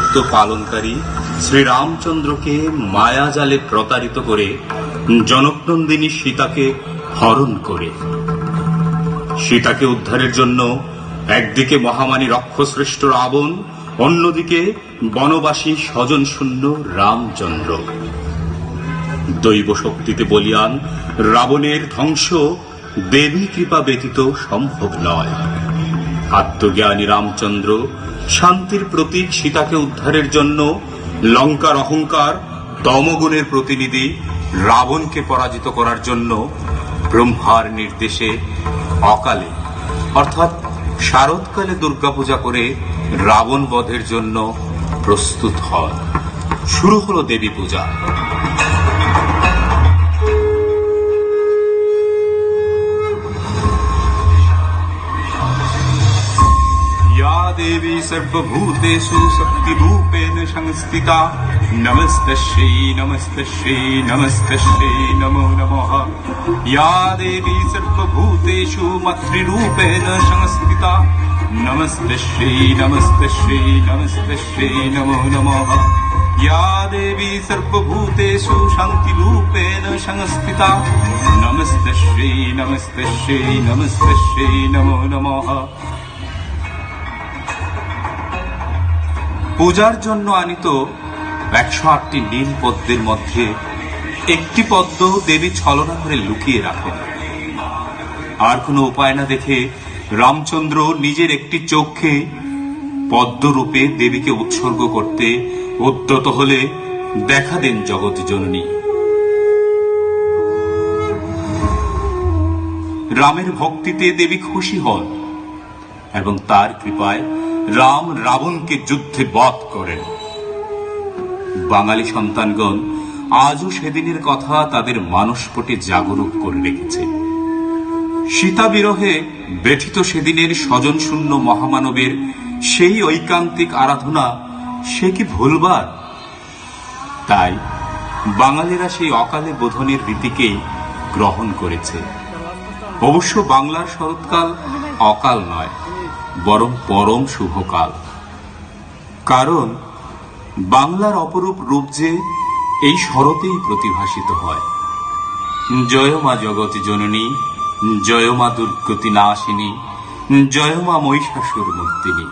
কর্তৃত্ব পালনকারী শ্রীরামচন্দ্রকে মায়াজালে প্রতারিত করে জনকনন্দিনী সীতাকে হরণ করে। সীতাকে উদ্ধারের জন্য একদিকে মহামানী রক্ষশ্রেষ্ঠ রাবণ, অন্যদিকে বনবাসী স্বজন শূন্য রামচন্দ্র। দৈব শক্তিতে বলিয়ান রাবণের ধ্বংস দেবী কৃপা ব্যতীত সম্ভব নয়। আত্মজ্ঞানী রামচন্দ্র শান্তির প্রতীক সীতাকে উদ্ধারের জন্য লঙ্কার অহংকার তমগুণের প্রতিনিধি রাবণকে পরাজিত করার জন্য ব্রহ্মার নির্দেশে অকালে অর্থাৎ শারদকালে দুর্গাপূজা করে রাবণ বধের জন্য প্রস্তুত হন। শুরু হলো দেবী পূজা। देवी सर्वभूतेषु शक्तिरूपेण संस्थिता नमस्तस्यै नमस्तस्यै नमस्तस्यै नमो नमः। या देवी सर्वभूतेषु मातृरूपेण संस्थिता नमस्तस्यै नमस्तस्यै नमस्तस्यै नमो नमः। या देवी सर्वभूतेषु शान्तिरूपेण संस्थिता नमस्तस्यै नमस्तस्यै नमस्तस्यै नमो नमः। পূজার জন্য আনিত 108টি নীল পদ্মের মধ্যে একটি পদ্ম দেবী ছলনা করে লুকিয়ে রাখেন। আর কোনো উপায় না দেখে রামচন্দ্র নিজের একটি চোখে পদ্মরূপে দেবীকে উৎসর্গ করতে উদ্যত হলে দেখা দেন জগৎ জননী। রামের ভক্তিতে দেবী খুশি হন এবং তার কৃপায় রাম রাবণকে যুদ্ধে বধ করেন। বাঙালি সন্তানগণ আজও সেদিনের কথা তাদের মানসপটে জাগরুক করে রেখেছে। সীতা বিরহে ব্যথিত সেদিনের স্বজন শূন্য মহামানবের সেই ঐকান্তিক আরাধনা সে কি ভুলবার? তাই বাঙালিরা সেই অকালে বোধনের রীতিকেই গ্রহণ করেছে। অবশ্য বাংলার শরৎকাল অকাল নয়, বরং পরম শুভকাল। কারণ বাংলার অপরূপ রূপ যে এই শরতেই প্রতিভাসিত হয়। জয় মা জগৎ জননী, জয় মা দুর্গতি নাশিনী, জয় মা মহিষাসুর মর্দিনী।